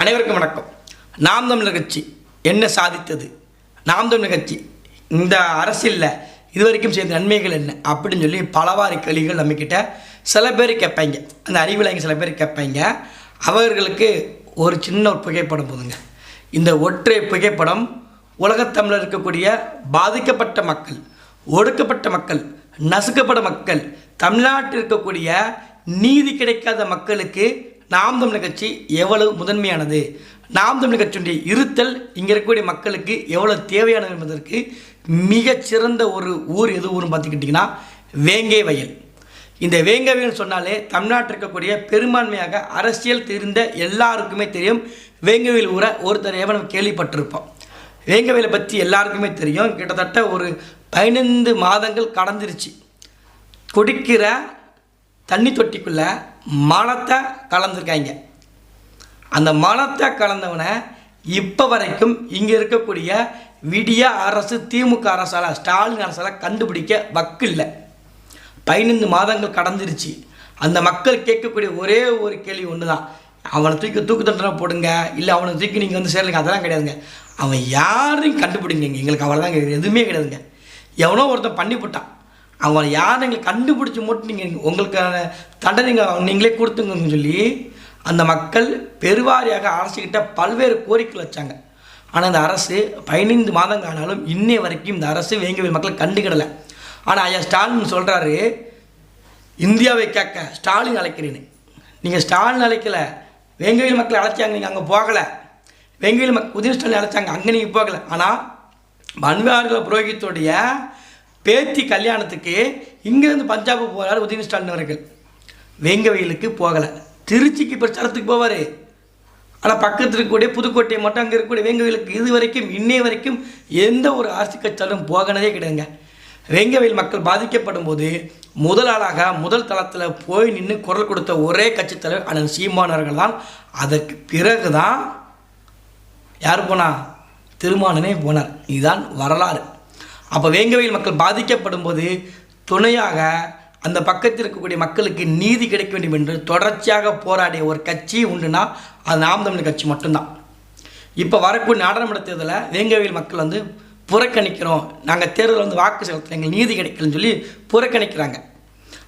அனைவருக்கும் வணக்கம். நாம் தமிழர் கட்சி என்ன சாதித்தது, நாம் தமிழர் கட்சி இந்த அரசியலில் இதுவரைக்கும் செய்த நன்மைகள் என்ன அப்படின்னு சொல்லி பலவாறு கேள்விகள் நம்மக்கிட்ட சில பேர் கேட்பாங்க. அந்த அறிவியலாங்க சில பேர் கேட்பாங்க. அவர்களுக்கு ஒரு சின்ன ஒரு புகைப்படம் போதுங்க. இந்த ஒற்றை புகைப்படம் உலகத்தமிழர் இருக்கக்கூடிய பாதிக்கப்பட்ட மக்கள், ஒடுக்கப்பட்ட மக்கள், நசுக்கப்பட்ட மக்கள், தமிழ்நாட்டில் இருக்கக்கூடிய நீதி கிடைக்காத மக்களுக்கு நாம் தமிழர் கட்சி எவ்வளவு முதன்மையானது, நாம் தமிழர் கட்சியுடைய இருத்தல் இங்கே இருக்கக்கூடிய மக்களுக்கு எவ்வளவு தேவையானது என்பதற்கு மிகச்சிறந்த ஒரு ஊர் எது ஊர்னு பார்த்துக்கிட்டிங்கன்னா வேங்கை வயல். இந்த வேங்கை வயல் சொன்னாலே தமிழ்நாட்டில் இருக்கக்கூடிய பெரும்பான்மையாக அரசியல் தெரிந்த எல்லாருக்குமே தெரியும். வேங்கை வயல் ஊரை ஒருத்தர் ஏவனும் கேள்விப்பட்டிருப்போம். வேங்கை வயலை பற்றி எல்லாருக்குமே தெரியும். கிட்டத்தட்ட ஒரு 15 மாதங்கள் கடந்துருச்சு. குடிக்கிற தண்ணி தொட்டிக்குள்ளே மலத்தை கலந்துருக்காங்க. அந்த மலத்தை கலந்தவனை இப்போ வரைக்கும் இங்கே இருக்கக்கூடிய விடிய அரசு, திமுக அரசால், ஸ்டாலின் அரசால் கண்டுபிடிக்க வக்கு இல்லை. 15 மாதங்கள் கடந்துருச்சு. அந்த மக்கள் கேட்கக்கூடிய ஒரே ஒரு கேள்வி ஒன்று தான், அவனை தூக்கு தண்டனை போடுங்க, இல்லை அவனை தூக்கி நீங்கள் வந்து சேரலுங்க. அதெல்லாம் கிடையாதுங்க. அவன் யாரையும் கண்டுபிடிங்க, எங்களுக்கு அவ்வளோதான், எதுவுமே கிடையாதுங்க. எவனோ ஒருத்தன் பண்ணி போட்டான், அவனை யாரும் எங்களுக்கு கண்டுபிடிச்சி மட்டும் நீங்கள் உங்களுக்கான தண்டனை நீங்களே கொடுத்துங்கன்னு சொல்லி அந்த மக்கள் பெருவாரியாக அரசுக்கிட்ட பல்வேறு கோரிக்கைகள் வச்சாங்க. ஆனால் இந்த அரசு 15 மாதங்கள் ஆனாலும் இன்னைய வரைக்கும் இந்த அரசு வேங்கை மக்களை கண்டுக்கிடலை. ஆனால் ஐயா ஸ்டாலின் சொல்கிறாரு, இந்தியாவை கேட்க ஸ்டாலின் அழைக்கிறேன்னு. நீங்கள் ஸ்டாலின் அழைக்கலை, வேங்கை மக்களை அழைச்சாங்க, நீங்கள் அங்கே போகலை. வேங்கை உதயநிதி ஸ்டாலின் அழைச்சாங்க, அங்கே நீங்கள் போகலை. ஆனால் பன்வாரிலால் புரோஹித்துடைய பேத்தி கல்யாணத்துக்கு இங்கேருந்து பஞ்சாபு போகிறார் உதயநிதி ஸ்டாலின் அவர்கள். வேங்கை வயலுக்கு போகலை, திருச்சிக்கு பிரச்சாரத்துக்கு போவார். ஆனால் பக்கத்தில் இருக்கக்கூடிய புதுக்கோட்டையை மட்டும் அங்கே இருக்கக்கூடிய வேங்கை வயலுக்கு இது வரைக்கும் இன்னைய வரைக்கும் எந்த ஒரு அரசியல் கட்சியாலும் போகினதே கிடையாதுங்க. வேங்கை வயல் மக்கள் பாதிக்கப்படும் போது முதல் ஆளாக முதல் தளத்தில் போய் நின்று குரல் கொடுத்த ஒரே கட்சித் தலைவர் அண்ணன் சீமானவர்கள் தான். அதற்கு பிறகு தான் யார் போனால், திருமானனே போனார். இதுதான் வரலாறு. அப்போ வேங்கை வயல் மக்கள் பாதிக்கப்படும் போது துணையாக அந்த பக்கத்தில் இருக்கக்கூடிய மக்களுக்கு நீதி கிடைக்க வேண்டும் என்று தொடர்ச்சியாக போராடிய ஒரு கட்சி உண்டுன்னா அது நாம் தமிழர் கட்சி மட்டும்தான். இப்போ வரக்கூடிய நாடாளுமன்ற தேர்தலில் வேங்கை வயல் மக்கள் வந்து புறக்கணிக்கிறோம், நாங்கள் தேர்தலில் வந்து வாக்கு செலுத்தல, எங்களுக்கு நீதி கிடைக்கலன்னு சொல்லி புறக்கணிக்கிறாங்க.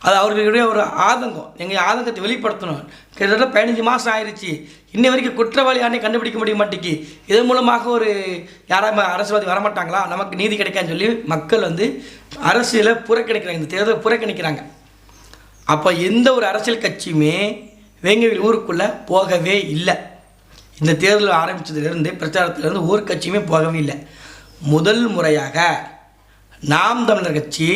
அது அவர்களுடைய ஒரு ஆதங்கம். எங்கள் ஆதங்கத்தை வெளிப்படுத்தணும். கிட்டத்தட்ட 15 மாதம் ஆயிடுச்சு, இன்னை வரைக்கும் குற்றவாளி யாரையும் கண்டுபிடிக்க முடிய மாட்டேங்கி. இதன் மூலமாக ஒரு யாராவது அரசியல்வாதி வரமாட்டாங்களா, நமக்கு நீதி கிடைக்கான்னு சொல்லி மக்கள் வந்து அரசியலை புறக்கணிக்கிறாங்க, இந்த தேர்தலை புறக்கணிக்கிறாங்க. அப்போ எந்த ஒரு அரசியல் கட்சியுமே வேங்கை ஊருக்குள்ளே போகவே இல்லை. இந்த தேர்தல் ஆரம்பித்ததுலேருந்து பிரச்சாரத்திலேருந்து ஒரு கட்சியுமே போகவே இல்லை. முதல் முறையாக நாம் தமிழர் கட்சி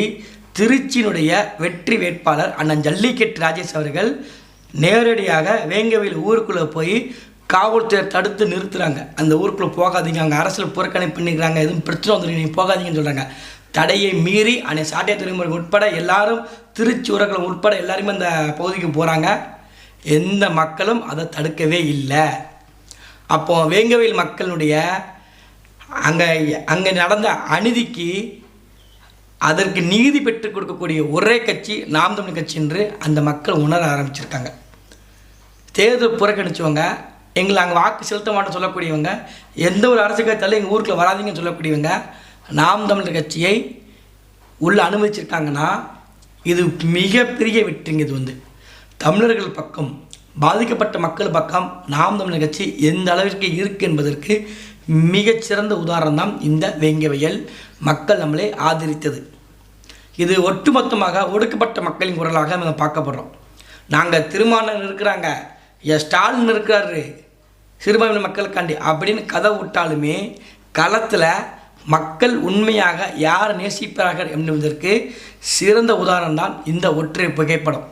திருச்சியினுடைய வெற்றி வேட்பாளர் அண்ணன் ஜல்லிக்கட்டு ராஜேஷ் அவர்கள் நேரடியாக வேங்கை வயல் ஊருக்குள்ளே போய் காவல்துறை தடுத்து நிறுத்துகிறாங்க. அந்த ஊருக்குள்ளே போகாதீங்க, அங்கே அரசியல் புறக்கணிப்பு பண்ணிக்கிறாங்க, எதுவும் பிரச்சனை வந்துருக்கு, நீங்கள் போகாதீங்கன்னு சொல்கிறாங்க. தடையை மீறி அன்னை சாட்டிய துறைமுறை உட்பட எல்லாரும், திருச்சி ஊரர்கள் உட்பட எல்லாருமே அந்த பகுதிக்கு போகிறாங்க. எந்த மக்களும் அதை தடுக்கவே இல்லை. அப்போது வேங்கை வயல் மக்களுடைய அங்கே நடந்த அநீதிக்கு அதற்கு நீதி பெற்றுக் கொடுக்கக்கூடிய ஒரே கட்சி நாம் தமிழர் கட்சி என்று அந்த மக்கள் உணர ஆரம்பிச்சிருக்காங்க. தேர்தல் புறக்கணிச்சவங்க, எங்களை அங்கே வாக்கு செலுத்த மாட்டோம் சொல்லக்கூடியவங்க, எந்த ஒரு அரசியல் கட்சியாலும் எங்கள் ஊருக்குள்ள வராதிங்கன்னு சொல்லக்கூடியவங்க நாம் தமிழர் கட்சியை உள்ளே அனுமதிச்சிருக்காங்கன்னா இது மிகப்பெரிய வெற்றிங்க. இது வந்து தமிழர்கள் பக்கம், பாதிக்கப்பட்ட மக்கள் பக்கம் நாம் தமிழர் கட்சி எந்த அளவிற்கு இருக்குது என்பதற்கு மிகச்சிறந்த உதாரணம் தான் இந்த வேங்கை வயல் மக்கள் நம்மளை ஆதரித்தது. இது ஒட்டுமொத்தமாக ஒடுக்கப்பட்ட மக்களின் குரலாக நம்ம பார்க்கப்படுறோம். நாங்கள் திருமாவளவன் இருக்கிறாங்க, ஸ்டாலின் இருக்கிறாரு சிறுபான்மை மக்களுக்காண்டி அப்படின்னு கதை விட்டாலுமே களத்தில் மக்கள் உண்மையாக யார் நேசிப்பார்கள் என்பதற்கு சிறந்த உதாரணம் தான் இந்த ஒற்றை புகைப்படம்.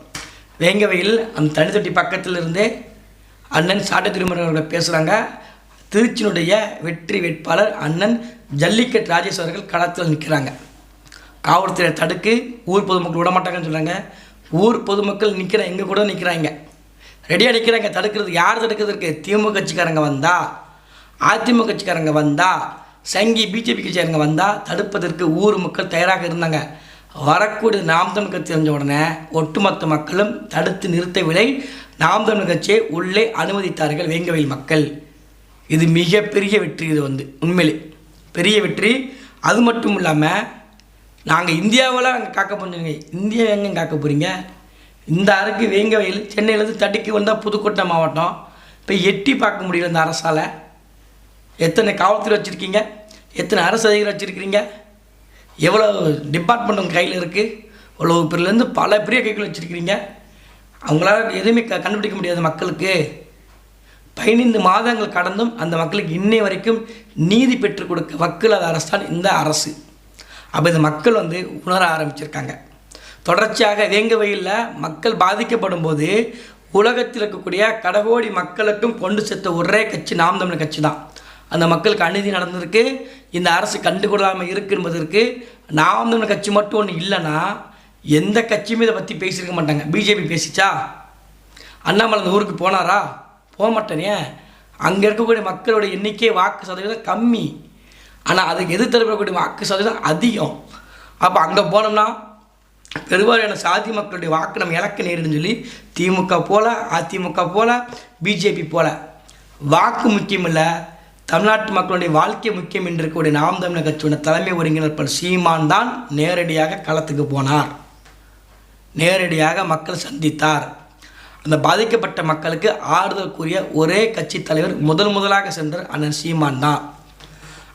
வேங்கை வயல் அந்த தனித்தொட்டி பக்கத்தில் இருந்தே அண்ணன் சாட்டை திருமுறை அவர்கள் பேசுகிறாங்க. திருச்சியினுடைய வெற்றி வேட்பாளர் அண்ணன் ஜல்லிக்கட்டு ராஜேஷ் அவர்கள் களத்தில் நிற்கிறாங்க. காவல்துறை தடுக்கு ஊர் பொதுமக்கள் விடமாட்டாங்கன்னு சொல்கிறாங்க. ஊர் பொதுமக்கள் நிற்கிற எங்கே கூட நிற்கிறாங்க, ரெடியாக நிற்கிறாங்க தடுக்கிறது. யார் தடுக்கிறதுக்கு? திமுக கட்சிக்காரங்க வந்தால், அதிமுக கட்சிக்காரங்க வந்தால், சங்கி பிஜேபி கட்சிக்காரங்க வந்தால் தடுப்பதற்கு ஊர் மக்கள் தயாராக இருந்தாங்க. வரக்கூடிய நாம் தமிழர் கட்சி தெரிஞ்ச உடனே ஒட்டுமொத்த மக்களும் தடுத்து நிறுத்தவில்லை. நாம் தமிழர் கட்சியை உள்ளே அனுமதித்தார்கள் வேங்கை வயல் மக்கள். இது மிகப்பெரிய வெற்றி. இது உண்மையிலே பெரிய வெற்றி. அது மட்டும் இல்லாமல் நாங்கள் இந்தியாவில் அங்கே காக்க போகிறீங்க. இந்தியா எங்கே காக்க போகிறீங்க? இந்த அறைக்கு வேங்க வயல் சென்னையிலேருந்து தடுக்கி வந்தால் புதுக்கோட்டை மாவட்டம். இப்போ எட்டி பார்க்க முடியல இந்த அரசால். எத்தனை காவல்துறை வச்சுருக்கீங்க, எத்தனை அரசு அதிகாரி வச்சுருக்கிறீங்க, எவ்வளோ டிபார்ட்மெண்ட் உங்கள் கையில் இருக்குது, இவ்வளோ பேர்லேருந்து பல பெரிய கைகள் வச்சுருக்கிறீங்க. அவங்களால எதுவுமே கண்டுபிடிக்க முடியாது மக்களுக்கு. 15 மாதங்கள் கடந்தும் அந்த மக்களுக்கு இன்னை வரைக்கும் நீதி பெற்றுக் கொடுக்க வக்கில்லாத அரசு தான் இந்த அரசு. அப்போ இந்த மக்கள் உணர ஆரம்பிச்சிருக்காங்க. தொடர்ச்சியாக வேங்க வயலில் மக்கள் பாதிக்கப்படும் போது உலகத்தில் இருக்கக்கூடிய கடகோடி மக்களுக்கும் கொண்டு சேர்த்த ஒரே கட்சி நாம் தமிழர் கட்சி தான். அந்த மக்களுக்கு அநீதி நடந்திருக்கு, இந்த அரசு கண்டுகொள்ளாமல் இருக்கு என்பதற்கு நாம் தமிழர் கட்சி மட்டும் ஒன்று இல்லைன்னா எந்த கட்சியுமே இதை பற்றி பேசியிருக்க மாட்டாங்க. பிஜேபி பேசிச்சா? அண்ணாமலை அந்த ஊருக்கு போனாரா? போக மாட்டேனே. அங்கே இருக்கக்கூடிய மக்களுடைய எண்ணிக்கை வாக்கு சதவீதம் கம்மி, ஆனால் அதுக்கு எதிர்த்தரக்கூடிய வாக்கு சதவீதம் அதிகம். அப்போ அங்கே போனோம்னா பெரும்பாலான சாதி மக்களுடைய வாக்கு நம்ம இலக்க நேரிடுன்னு சொல்லி திமுக போல, அதிமுக போல, பிஜேபி போல வாக்கு முக்கியம் இல்லை, தமிழ்நாட்டு மக்களுடைய வாழ்க்கை முக்கியம் என்று இருக்கக்கூடிய நாம் தமிழர் கட்சியோட தலைமை ஒருங்கிணைப்பாளர் சீமான் தான் நேரடியாக களத்துக்கு போனார். நேரடியாக மக்கள் சந்தித்தார். அந்த பாதிக்கப்பட்ட மக்களுக்கு ஆறுதல் கூறிய ஒரே கட்சி தலைவர் முதலாக சென்ற அண்ணன் சீமான் தான்.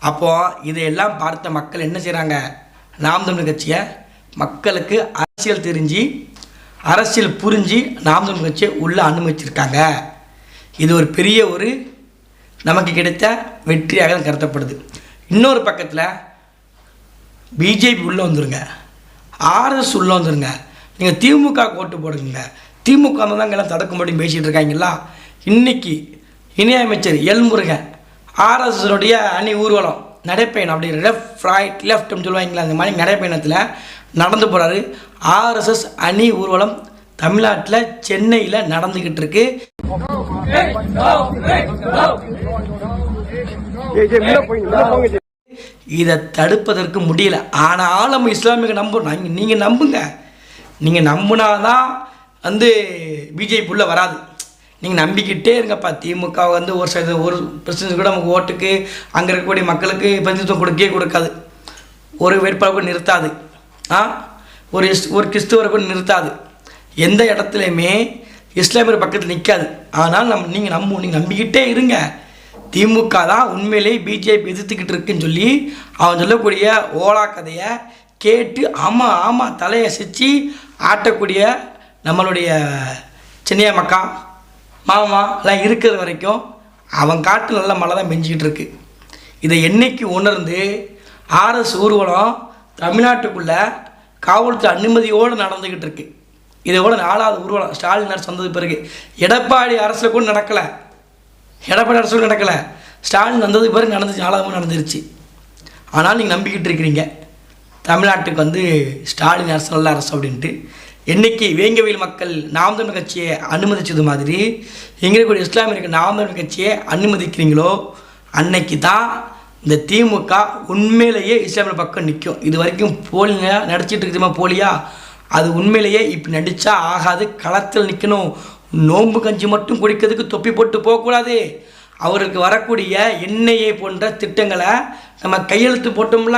அப்போது இதையெல்லாம் பார்த்த மக்கள் என்ன செய்கிறாங்க? நாம் தமிழர் கட்சியை மக்களுக்கு அரசியல் தெரிஞ்சு அரசியல் புரிஞ்சு நாம் தமிழர் கட்சியை உள்ளே அனுமதிச்சிருக்காங்க. இது ஒரு பெரிய நமக்கு கிடைத்த வெற்றியாக தான் கருதப்படுது. இன்னொரு பக்கத்தில் பிஜேபி உள்ளே வந்துருங்க, ஆர்எஸ் உள்ளே வந்துருங்க, நீங்கள் திமுக ஓட்டு போடுங்க, திமுக தான் எல்லாம் தடுக்கும்படியும் பேசிகிட்டு இருக்காங்களா. இன்றைக்கி இணையமைச்சர் எல்முருகன் ஆர்எஸ்னுடைய அணி ஊர்வலம் நடைப்பயணம் அப்படி லெஃப்ட்னு சொல்லுவாங்களா, அந்த மாதிரி நடைப்பயணத்தில் நடந்து போகிறாரு. ஆர்எஸ்எஸ் அணி ஊர்வலம் தமிழ்நாட்டில் சென்னையில் நடந்துக்கிட்டு இருக்கு. இதை தடுப்பதற்கு முடியல. ஆனாலும் நம்ம இஸ்லாமிய நம்புறோம். நீங்கள் நம்புங்க. நீங்கள் நம்பினாதான் பிஜேபி உள்ள வராது. நீங்கள் நம்பிக்கிட்டே இருங்கப்பா. திமுக ஒரு பிரச்சனை கூட நமக்கு ஓட்டுக்கு அங்கே இருக்கக்கூடிய மக்களுக்கு பிரதிநிதித்துவம் கொடுக்காது, ஒரு வேட்பாளர் கூட நிறுத்தாது, ஒரு கிறிஸ்துவரை கூட நிறுத்தாது, எந்த இடத்துலையுமே இஸ்லாமியர் பக்கத்தில் நிற்காது. ஆனால் நீங்கள் நம்பிக்கிட்டே இருங்க. திமுக தான் உண்மையிலேயே பிஜேபி எதிர்த்துக்கிட்டு இருக்குன்னு சொல்லி அவன் சொல்லக்கூடிய ஓலா கதையை கேட்டு ஆமாம் தலையை அசைச்சு ஆட்டக்கூடிய நம்மளுடைய சென்னையா மக்கா மாமா எல்லாம் இருக்கிற வரைக்கும் அவன் காட்டு நல்ல மழை தான் பெஞ்சிக்கிட்டு இருக்கு. இதை என்னைக்கு உணர்ந்து ஆர்எஸ் ஊர்வலம் தமிழ்நாட்டுக்குள்ளே காவல்துறை அனுமதியோடு நடந்துக்கிட்டு இருக்கு. இதோட 4வது ஊர்வலம் ஸ்டாலின் அரசு வந்தது பிறகு எடப்பாடி அரசில் கூட நடக்கலை. ஸ்டாலின் வந்ததுக்கு பிறகு நடந்துச்சு, 4வது நடந்துருச்சு. ஆனால் நீங்கள் நம்பிக்கிட்டு இருக்கிறீங்க தமிழ்நாட்டுக்கு ஸ்டாலின் அரசு நல்ல அரசு அப்படின்ட்டு. என்றைக்கு வேங்கவேல் மக்கள் நாம் தமிழர் கட்சியை அனுமதிச்சது மாதிரி எங்களுக்கு இஸ்லாமியருக்கு நாம் தமிழர் கட்சியை அனுமதிக்கிறீங்களோ அன்னைக்கு தான் இந்த திமுக உண்மையிலேயே இஸ்லாமியர் பக்கம் நிற்கும். இது வரைக்கும் போலிங்க நடிச்சிட்டு இருக்குதுமா போலியா, அது உண்மையிலேயே இப்போ நடித்தா ஆகாது. களத்தில் நிற்கணும். நோன்பு கஞ்சி மட்டும் குடிக்கிறதுக்கு தொப்பி போட்டு போகக்கூடாது. அவருக்கு வரக்கூடிய எண்ணெயை போன்ற திட்டங்களை நம்ம கையெழுத்து போட்டோம்ல,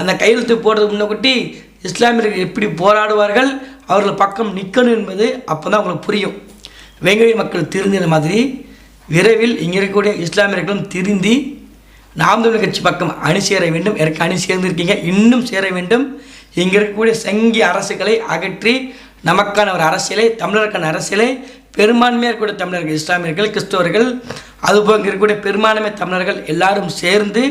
அந்த கையெழுத்து போடுறது முன்னக்கூட்டி இஸ்லாமியர்கள் எப்படி போராடுவார்கள், அவர்கள் பக்கம் நிற்கணும் என்பது அப்போ தான் உங்களுக்கு புரியும். வேங்கவேல் மக்கள் திருந்தின மாதிரி விரைவில் இங்கே இருக்கக்கூடிய இஸ்லாமியர்களும் திருந்தி நாம் தமிழர் கட்சி பக்கம் அணி சேர வேண்டும். எனக்கு அணி சேர்ந்திருக்கீங்க, இன்னும் சேர வேண்டும். இங்கே இருக்கக்கூடிய சங்கி அரசுகளை அகற்றி நமக்கான ஒரு அரசியலை, தமிழருக்கான அரசியலை பெரும்பான்மையாக இருக்கக்கூடிய தமிழர்கள், இஸ்லாமியர்கள், கிறிஸ்தவர்கள், அதுபோல் இங்கே இருக்கக்கூடிய பெரும்பான்மை தமிழர்கள் எல்லாரும் சேர்ந்து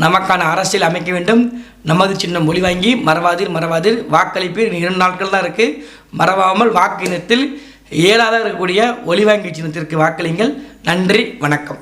நமக்கான அரசியல் அமைக்க வேண்டும். நமது சின்னம் ஒளி வாங்கி மறவாதீர் வாக்களிப்பு 2 நாட்கள் தான் இருக்குது. மறவாமல் வாக்கு இனத்தில் 7வது இருக்கக்கூடிய ஒளி வாங்கி சின்னத்திற்கு வாக்களிங்கள். நன்றி, வணக்கம்.